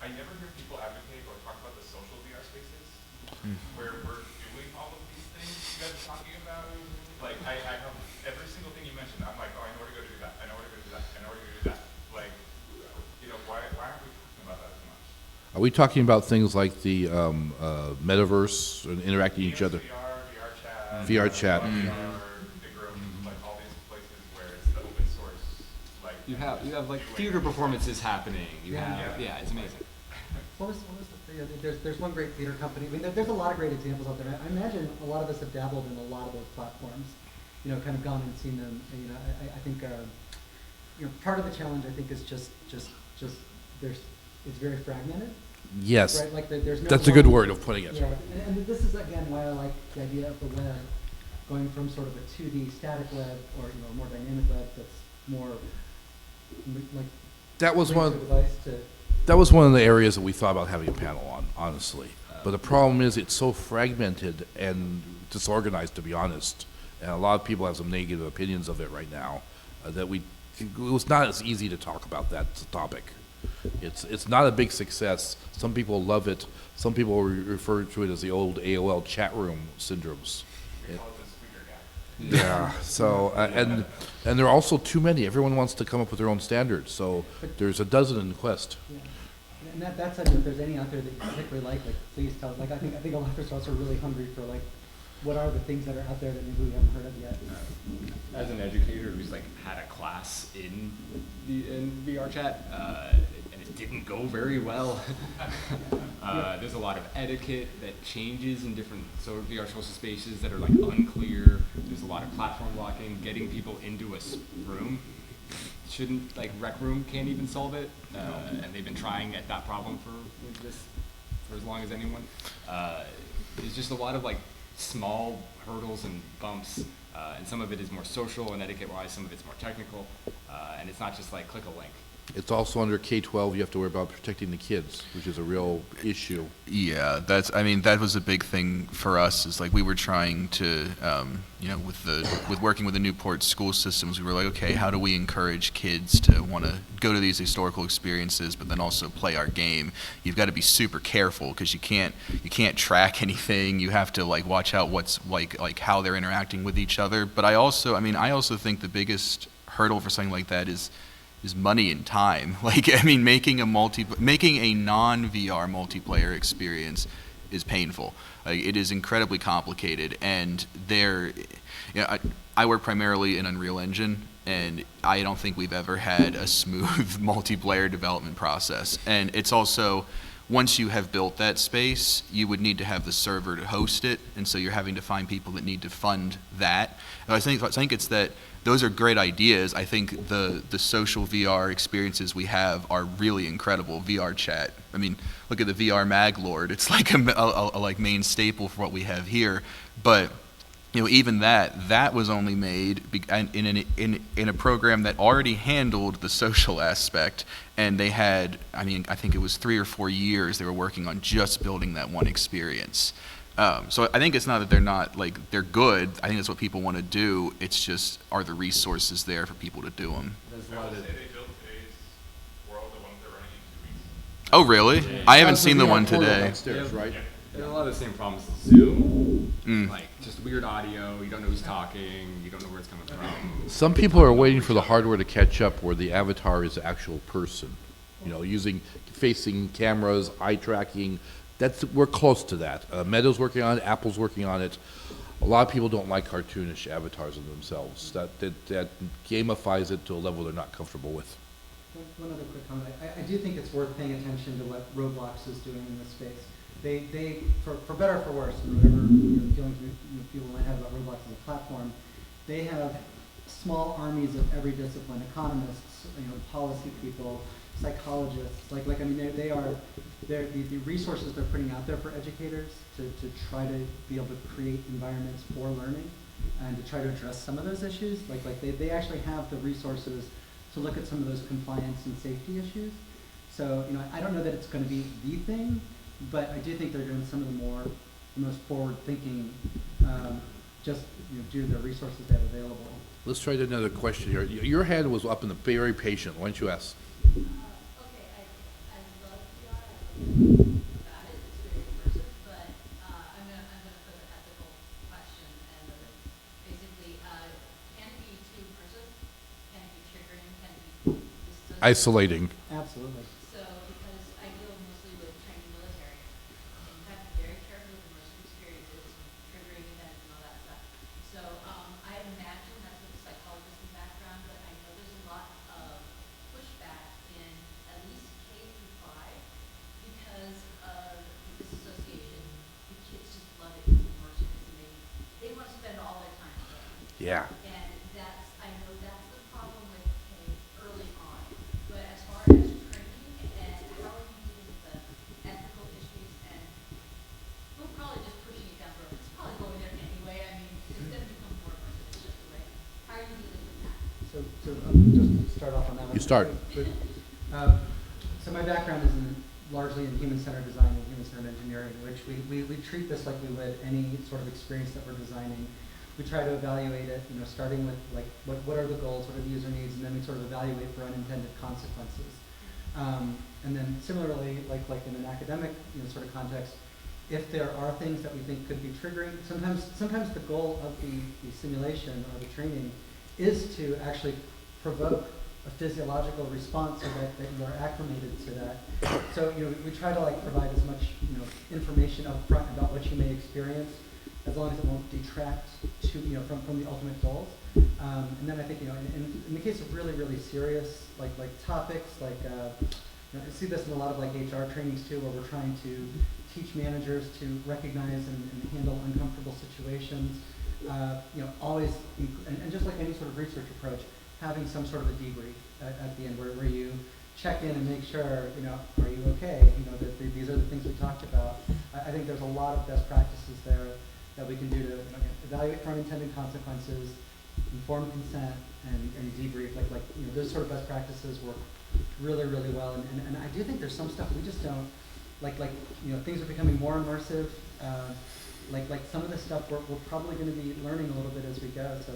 I never hear people advocate or talk about the social VR spaces where we're doing all of these things you guys are talking about. I have every single thing you mentioned. I'm oh, I know where to go to do that. I know where to go to do that. I know where to go to do that. Why aren't we talking about that as much? Are we talking about things like the metaverse and interacting with each other? VR, VR chat. VR, Big Room, all these places where it's the open source. You have theater performances happening. It's amazing. What was there's one great theater company. I mean, there's a lot of great examples out there. I imagine a lot of us have dabbled in a lot of those platforms. Kind of gone and seen them. I think part of the challenge I think is just it's very fragmented. Yes. Right? There's no That's a good word of putting it. Yeah, and this is again why I like the idea of the web going from sort of a 2D static web or a more dynamic web that's more That was one. device to That was one of the areas that we thought about having a panel on, honestly. But the problem is it's so fragmented and disorganized, to be honest. And a lot of people have some negative opinions of it right now that we it was not as easy to talk about that topic. It's not a big success. Some people love it. Some people refer to it as the old AOL chat room syndromes. We call it the squeaker guy. Yeah. So and there are also too many. Everyone wants to come up with their own standards. So there's a dozen in Quest. Yeah. And that said, if there's any out there that you particularly like, please tell. Like I think a lot of us are really hungry for like, what are the things that are out there that maybe we haven't heard of yet. As an educator who's like had a class in VR chat, and it didn't go very well. There's a lot of etiquette that changes in different VR social spaces that are like unclear. There's a lot of platform blocking, getting people into a room. Shouldn't, like, Rec Room can't even solve it, and they've been trying at that problem for as long as anyone. There's just a lot of like small hurdles and bumps, and some of it is more social and etiquette-wise, some of it's more technical, and it's not just like click a link. It's also under K-12. You have to worry about protecting the kids, which is a real issue. Yeah, that was a big thing for us. Is like we were trying to, with working with the Newport school systems, we were like, okay, how do we encourage kids to want to go to these historical experiences, but then also play our game? You've got to be super careful because you can't track anything. You have to like watch out what's like how they're interacting with each other. But I also think the biggest hurdle for something like that is money and time. Like, I mean, making a non-VR multiplayer experience is painful. Like, it is incredibly complicated, and I work primarily in Unreal Engine, and I don't think we've ever had a smooth multiplayer development process. And it's also, once you have built that space, you would need to have the server to host it, and so you're having to find people that need to fund that. And I think it's that those are great ideas. I think the social VR experiences we have are really incredible. VR chat. I mean, look at the VR Mag Lord. It's like a like main staple for what we have here. But even that was only made in a program that already handled the social aspect, and they had, I think it was 3 or 4 years they were working on just building that one experience. So I think it's not that they're good. I think that's what people want to do. It's just, are the resources there for people to do them? I would say they built today's world, the one they're running in 2 weeks. Oh, really? I haven't seen the one today. Upstairs, right? Yeah. There's a lot of the same problems as Zoom, like just weird audio, you don't know who's talking, you don't know where it's coming from. Some people are waiting for the hardware to catch up where the avatar is the actual person. Using facing cameras, eye tracking. We're close to that. Meta's working on it. Apple's working on it. A lot of people don't like cartoonish avatars of themselves. That gamifies it to a level they're not comfortable with. One other quick comment. I do think it's worth paying attention to what Roblox is doing in this space. They for better or for worse, and whatever feelings people might have about Roblox as a platform, they have small armies of every discipline: economists, policy people, psychologists. The resources they're putting out there for educators to try to be able to create environments for learning and to try to address some of those issues. They actually have the resources to look at some of those compliance and safety issues. So I don't know that it's going to be the thing, but I do think they're doing some of the most forward-thinking, due to the resources they have available. Let's try another question here. Your hand was up and very patient. Why don't you ask? Okay, I love VR. I love about it. It's very immersive, but I'm gonna put an ethical question, and basically, can it be too immersive? Can it be triggering? Can it be Isolating. Absolutely. So, because I deal mostly with training military, and you have to be very careful with immersive experiences, triggering events, and all that stuff. So, I imagine that's with the psychologist in background, but I know there's a lot of pushback in at least K through 5 because of this association. The kids just love it. It's immersive. It's amazing. They want to spend all their time playing. Yeah. And I know that's the problem with K early on. But as far as training and how are you dealing with the ethical issues, and we're probably just pushing it down the road. It's probably going there anyway. I mean, it's going to become more immersive. It's just the way. How are you dealing with that? So just to start off on that one. You start. So my background is largely in human-centered design and human-centered engineering, which we treat this like we would any sort of experience that we're designing. we try to evaluate it, starting with like what are the goals, what are the user needs, and then we sort of evaluate for unintended consequences. And then similarly, like in an academic sort of context, if there are things that we think could be triggering, sometimes the goal of the simulation or the training is to actually provoke a physiological response so that you are acclimated to that. So we try to like provide as much information up front about what you may experience, as long as it won't detract from the ultimate goals. And then I think in the case of really serious like topics like I see this in a lot of like HR trainings too, where we're trying to teach managers to recognize and handle uncomfortable situations. Always, and just like any sort of research approach, having some sort of a debrief at the end where you check in and make sure, are you okay? That these are the things we talked about. I think there's a lot of best practices there that we can do to evaluate for unintended consequences, informed consent, and debrief. Like those sort of best practices work really well. And I do think there's some stuff we just don't, like things are becoming more immersive. Like some of this stuff we're probably going to be learning a little bit as we go, so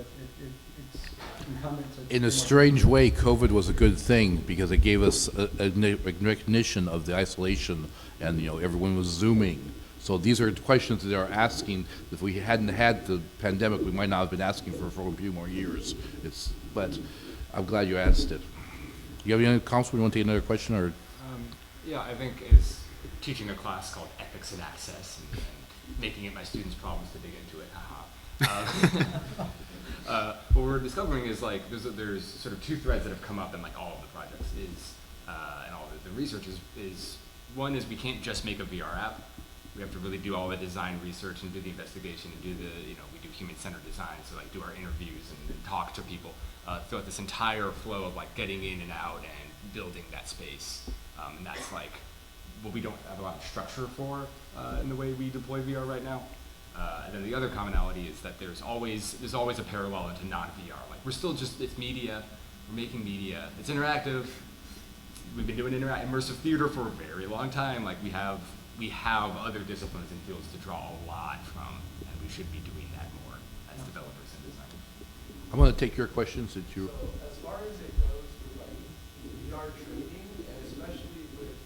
it's incumbent to... In a strange way, COVID was a good thing because it gave us a recognition of the isolation, and everyone was Zooming. So these are questions that they're asking. If we hadn't had the pandemic, we might not have been asking for a few more years. But I'm glad you asked it. You have any other comments? We want to take another question, or? Yeah, I think is teaching a class called Ethics and Access and making it my students' problems to dig into it. What we're discovering is like there's sort of two threads that have come up in like all of the projects and all of the research is one is we can't just make a VR app. We have to really do all the design research and do the investigation and do we do human-centered design, so like do our interviews and talk to people throughout this entire flow of like getting in and out and building that space. And that's like what we don't have a lot of structure for in the way we deploy VR right now. And then the other commonality is that there's always a parallel into non-VR. Like we're still it's media, we're making media, it's interactive. We've been doing immersive theater for a very long time. Like we have other disciplines and fields to draw a lot from, and we should be doing that more as developers and designers. I'm going to take your question since you. So as far as it goes with like VR training, and especially with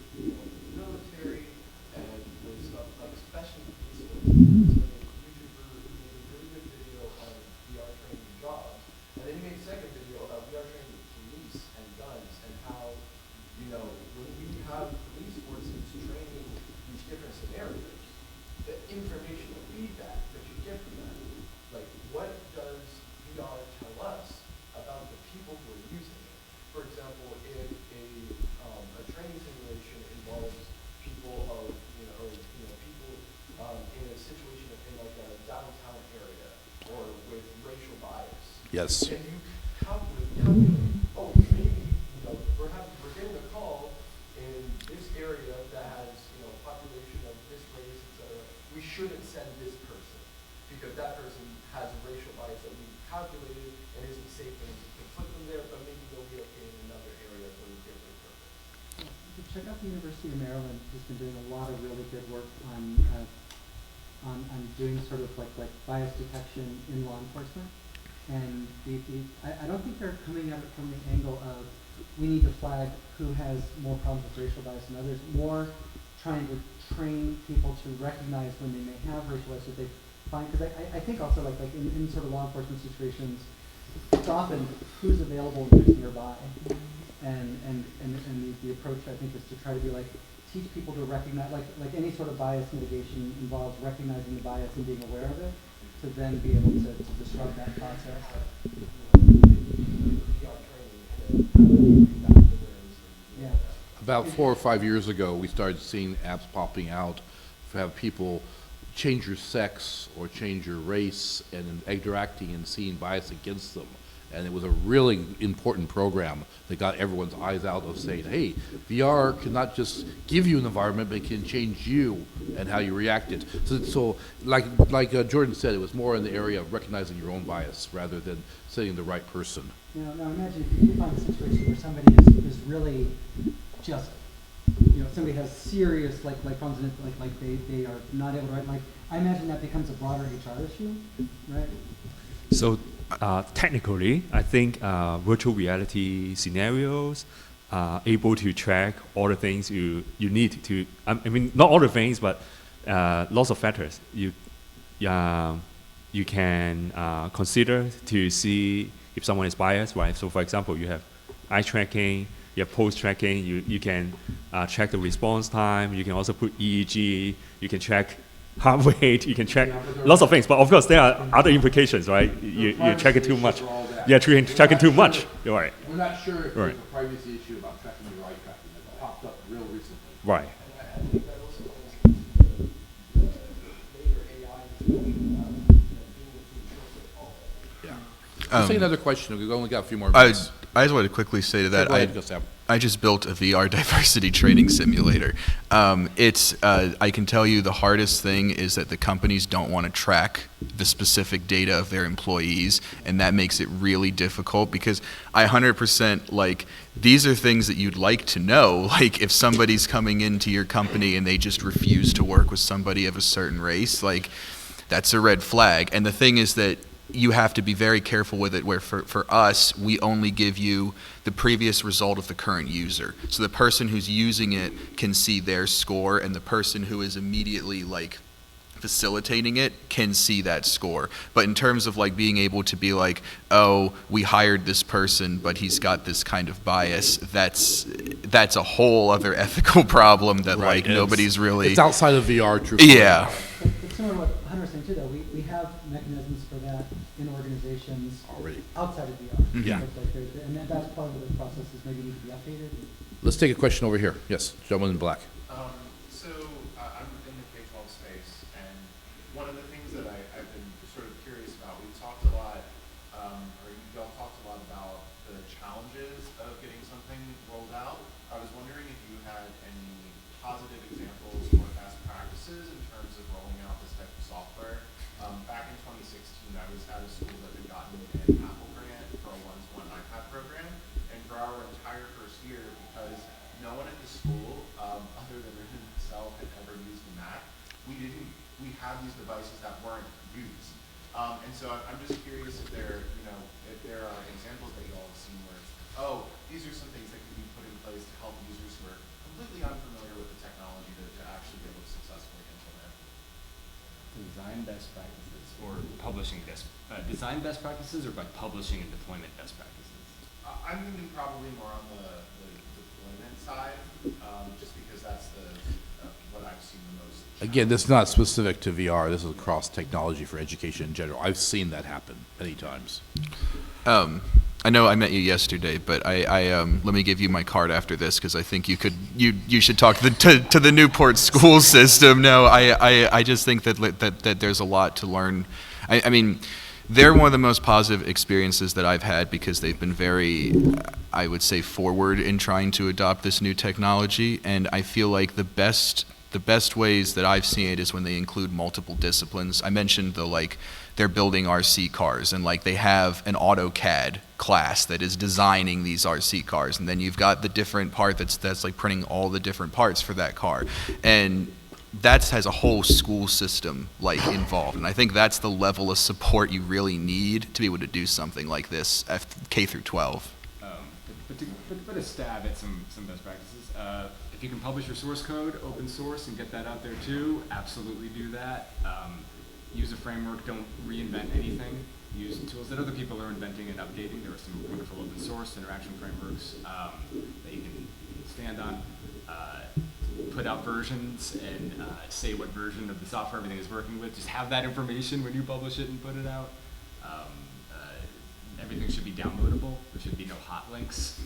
military and with stuff like especially police forces, there's a YouTuber who made a really good video on VR training jobs, and then he made a second video about VR training police and guns and how when you have police forces training these different scenarios, the informational feedback that you get from that, like what does VR tell us about the people who are using it? For example, if a training simulation involves people people in a situation in like a downtown area or with racial bias, Yes. can you calculate, oh, maybe we're getting a call in this area that has population of this race, etc. We shouldn't send this person because that person has a racial bias that we calculated and isn't safe and to put them there, but maybe they'll be okay in another area for a different purpose. Check out the University of Maryland, who's been doing a lot of really good work on doing sort of like bias detection in law enforcement. And I don't think they're coming at it from the angle of we need to flag who has more problems with racial bias than others, more trying to train people to recognize when they may have racial bias that they find, because I think also like in sort of law enforcement situations, it's often who's available and who's nearby. And the approach I think is to try to be like, teach people to recognize, like any sort of bias mitigation involves recognizing the bias and being aware of it, to then be able to disrupt that process. Yeah. About 4 or 5 years ago, we started seeing apps popping out to have people change your sex or change your race and interacting and seeing bias against them. And it was a really important program that got everyone's eyes out of saying, hey, VR cannot just give you an environment, but it can change you and how you react it. So like Jordan said, it was more in the area of recognizing your own bias rather than setting the right person. Now imagine if you find a situation where somebody is really just, somebody has serious problems in it, they are not able to write. I imagine that becomes a broader HR issue, right? So technically, I think virtual reality scenarios are able to track all the things you need to. I mean, not all the things, but lots of factors you can consider to see if someone is biased, right? So, for example, you have eye tracking, you have pose tracking. You can track the response time. You can also put EEG. You can track heart rate. You can track lots of things. But of course, there are other implications, right? You track it too much. Yeah, tracking too much. You're right. We're not sure if Right. there's a privacy issue about tracking your eye tracking that popped up real recently. Right. I think that also goes into the later AI being the future of all. Yeah. Let's take another question. We've only got a few more I minutes. just wanted to quickly say to that, Go ahead, Gustav. I just built a VR diversity training simulator. I can tell you the hardest thing is that the companies don't want to track the specific data of their employees, and that makes it really difficult because I 100% like, these are things that you'd like to know. Like if somebody's coming into your company and they just refuse to work with somebody of a certain race, like that's a red flag. And the thing is that you have to be very careful with it, where for us, we only give you the previous result of the current user. So the person who's using it can see their score, and the person who is immediately like facilitating it can see that score. But in terms of like being able to be like, oh, we hired this person, but he's got this kind of bias, that's a whole other ethical problem that like nobody's really. It's outside of VR, truthfully. Yeah. It's similar to what Hunter was saying too, though. We have mechanisms for that in organizations Already. outside of VR. Yeah. And that's part of the process is maybe need to be updated. Let's take a question over here. Yes, gentleman in black. So I'm in the K-12 space, and one of the things that I've been sort of curious about, we've talked a lot, or you all talked a lot about the challenges of getting something rolled out. I was wondering if you had any positive examples or best practices in terms of rolling out this type of software. Back in 2016, I was at a school that had gotten an Apple grant for a one-to-one iPad program, and for our entire first year, because no one at the school, other than Richard himself, had ever used a Mac, we had these devices that weren't used. And so I'm just curious if there are examples that you all have seen where, oh, these are some things that can be put in place to help users who are completely unfamiliar with the technology to actually be able to successfully implement. Design best practices or publishing design best practices, or by publishing and deployment best practices? I'm thinking probably more on the deployment side, just because that's what I've seen the most. Again, this is not specific to VR. This is across technology for education in general. I've seen that happen many times. I know I met you yesterday, but I let me give you my card after this because I think you should talk to the Newport school system. No, I just think that there's a lot to learn. I mean, they're one of the most positive experiences that I've had because they've been very, I would say, forward in trying to adopt this new technology, and I feel like the best ways that I've seen it is when they include multiple disciplines. I mentioned they're building RC cars, and like they have an AutoCAD class that is designing these RC cars, and then you've got the different part that's like printing all the different parts for that car, and that has a whole school system like involved, and I think that's the level of support you really need to be able to do something like this K through 12. But to put a stab at some best practices, if you can publish your source code, open source, and get that out there too, absolutely do that. Use a framework, don't reinvent anything. Use tools that other people are inventing and updating. There are some wonderful open source interaction frameworks that you can stand on. Put out versions and say what version of the software everything is working with. Just have that information when you publish it and put it out. Everything should be downloadable. There should be no hot links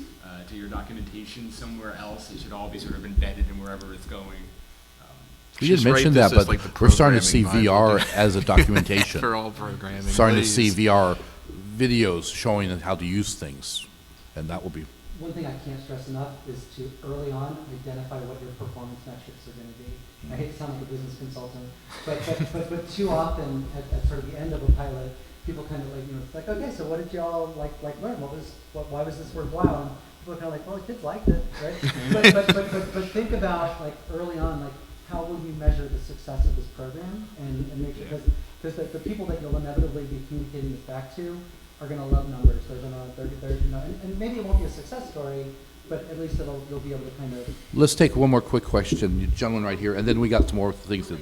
to your documentation somewhere else. It should all be sort of embedded in wherever it's going. You didn't mention that, but we're starting to see VR as a documentation. For all programming. Starting to see VR videos showing how to use things, and that will be. One thing I can't stress enough is to early on identify what your performance metrics are going to be. I hate to sound like a business consultant, but too often at sort of the end of a pilot, people kind of it's like, okay, so what did y'all like learn? Why was this worthwhile? And people are kind of like, well, the kids liked it, right? but think about like early on, like how will you measure the success of this program and make sure, because because the people that you'll inevitably be communicating this back to are going to love numbers. And maybe it won't be a success story, but at least you'll be able to kind of. Let's take one more quick question, you gentleman right here, and then we got some more things that,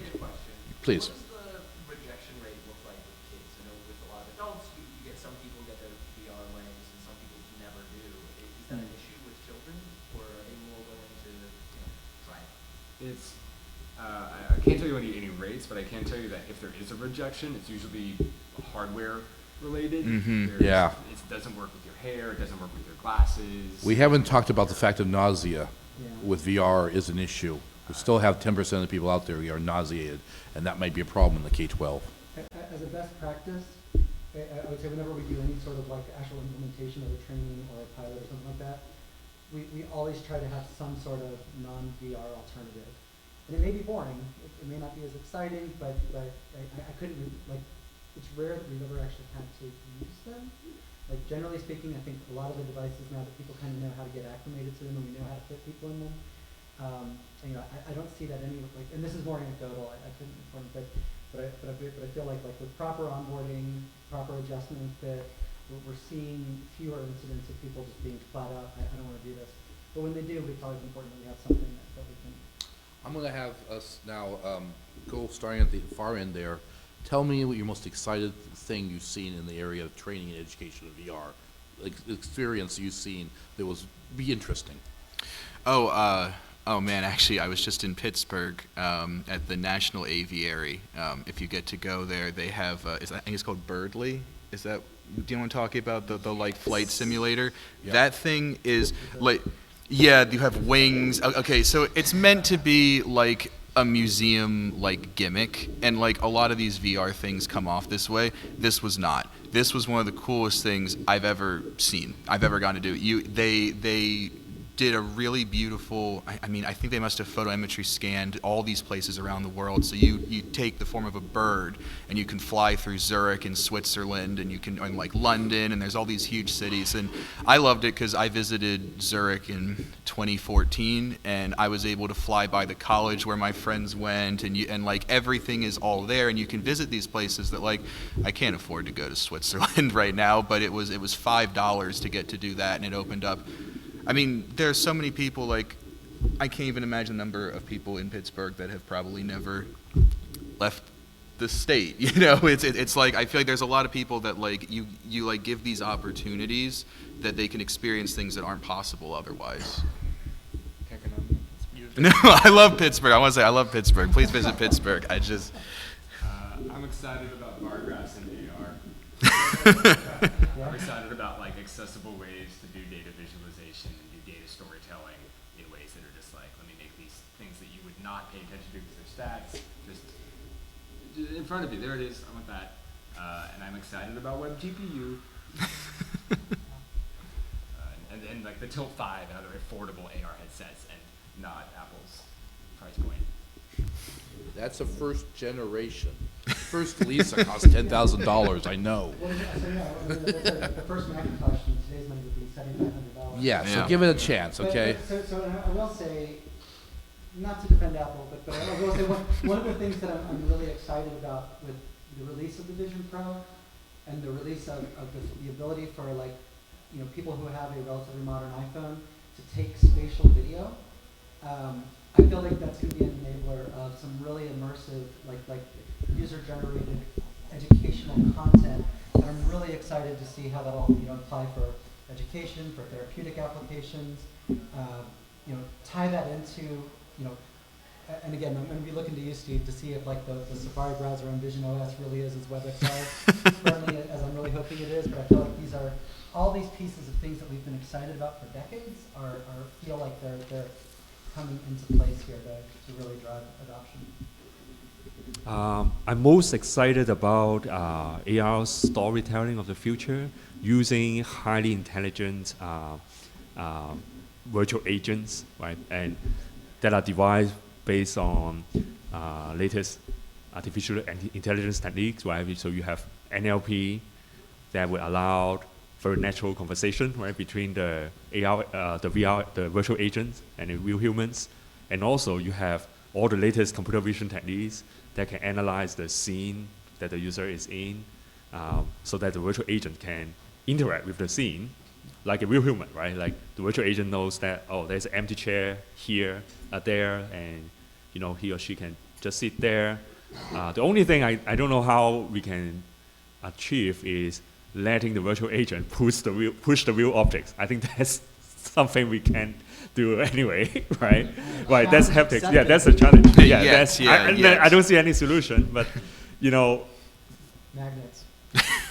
please. What does the rejection rate look like with kids? I know with a lot of adults, you get some people get their VR legs and some people never do. Is that an issue with children, or are they more willing to try it? It's I can't tell you any rates, but I can tell you that if there is a rejection, it's usually hardware related. Yeah. It doesn't work with your hair. It doesn't work with your glasses. We haven't talked about the fact that nausea Yeah. with VR is an issue. We still have 10% of the people out there who are nauseated, and that might be a problem in the K-12. As a best practice, I would say whenever we do any sort of like actual implementation of a training or a pilot or something like that, we always try to have some sort of non-VR alternative. And it may be boring, it may not be as exciting, but I couldn't, it's rare that we've ever actually had to use them. Like generally speaking, I think a lot of the devices now that people kind of know how to get acclimated to them and we know how to fit people in them. I don't see that any, and this is more anecdotal, I couldn't inform, but I feel like with proper onboarding, proper adjustment and fit, we're seeing fewer incidents of people just being flat out, I don't want to do this. But when they do, it's always important that we have something that we can. I'm going to have us now go starting at the far end there. Tell me what your most excited thing you've seen in the area of training and education of VR, experience you've seen that was be interesting. Oh man, actually, I was just in Pittsburgh at the National Aviary. If you get to go there, they have, I think it's called Birdly. Is that, do you want to talk about the like flight simulator? Yeah. That thing is like, yeah, you have wings. Okay, so it's meant to be like a museum like gimmick, and like a lot of these VR things come off this way. This was not. This was one of the coolest things I've ever seen. I've ever gotten to do. They did a really beautiful, I mean, I think they must have photoimetry scanned all these places around the world. So you take the form of a bird and you can fly through Zurich in Switzerland, and you can, and like London, and there's all these huge cities. And I loved it because I visited Zurich in 2014, and I was able to fly by the college where my friends went, and like everything is all there, and you can visit these places that like, I can't afford to go to Switzerland right now, but it was $5 to get to do that, and it opened up. I mean, there are so many people, like, I can't even imagine the number of people in Pittsburgh that have probably never left the state, you know? It's like, I feel like there's a lot of people that, like, you like, give these opportunities that they can experience things that aren't possible otherwise. No, I love Pittsburgh. I want to say I love Pittsburgh. Please visit Pittsburgh. I'm excited about bar graphs in AR. I'm excited about like accessible ways to do data visualization and do data storytelling in ways that are just like, let me make these things that you would not pay attention to because they're stats just in front of you. There it is. I want that. And I'm excited about Web GPU. And like the Tilt 5 and other affordable AR headsets, and not Apple's price point. That's a first generation. First Lisa cost $10,000, I know. Well, the first Macintosh in today's money would be $7,500. Yeah, so Yeah. give it a chance, okay? So I will say, not to defend Apple, but I will say one of the things that I'm really excited about with the release of the Vision Pro and the release of the ability for people who have a relatively modern iPhone to take spatial video. I feel like that's going to be an enabler of some really immersive, like user-generated educational content. And I'm really excited to see how that'll apply for education, for therapeutic applications. Tie that into and again, I'm going to be looking to you, Steve, to see if the Safari browser on Vision OS really is as WebXR friendly as I'm really hoping it is. But I feel like these are all these pieces of things that we've been excited about for decades feel like they're coming into place here to really drive adoption. I'm most excited about AR storytelling of the future using highly intelligent virtual agents, right? And that are devised based on latest artificial intelligence techniques, right? So you have NLP that will allow very natural conversation, right, between the AR, the VR, the virtual agents and the real humans. And also you have all the latest computer vision techniques that can analyze the scene that the user is in, so that the virtual agent can interact with the scene like a real human, right? Like the virtual agent knows that, oh, there's an empty chair here, there, and he or she can just sit there. The only thing I don't know how we can achieve is letting the virtual agent push the real objects. I think that's something we can't do anyway, right? Right, that's haptics. Yeah, that's a challenge. Yeah, Yes, yes. I don't see any solution, but Magnets.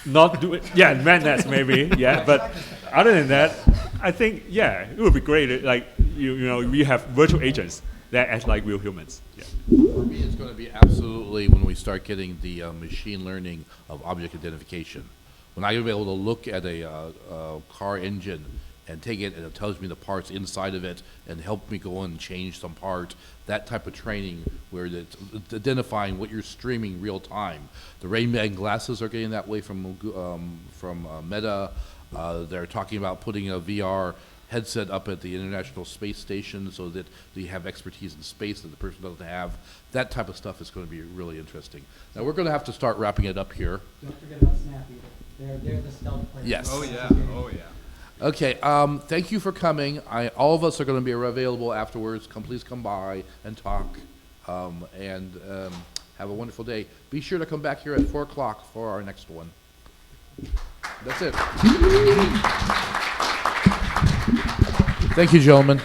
not do it. Yeah, magnets maybe. Yeah, but other than that, I think it would be great. Like we have virtual agents that act like real humans. Yeah. For me, it's going to be absolutely when we start getting the machine learning of object identification. When I'm going to be able to look at a car engine and take it and it tells me the parts inside of it and help me go in and change some part, that type of training where it's identifying what you're streaming real time. The Ray-Ban glasses are getting that way from Meta. They're talking about putting a VR headset up at the International Space Station so that you have expertise in space that the person doesn't have. That type of stuff is going to be really interesting. Now we're going to have to start wrapping it up here. Don't forget about Snap either. They're the stealth players. Yes. Oh yeah, oh yeah. Okay, thank you for coming. All of us are going to be available afterwards. Please come by and talk, and have a wonderful day. Be sure to come back here at 4 o'clock for our next one. That's it. Thank you, gentlemen.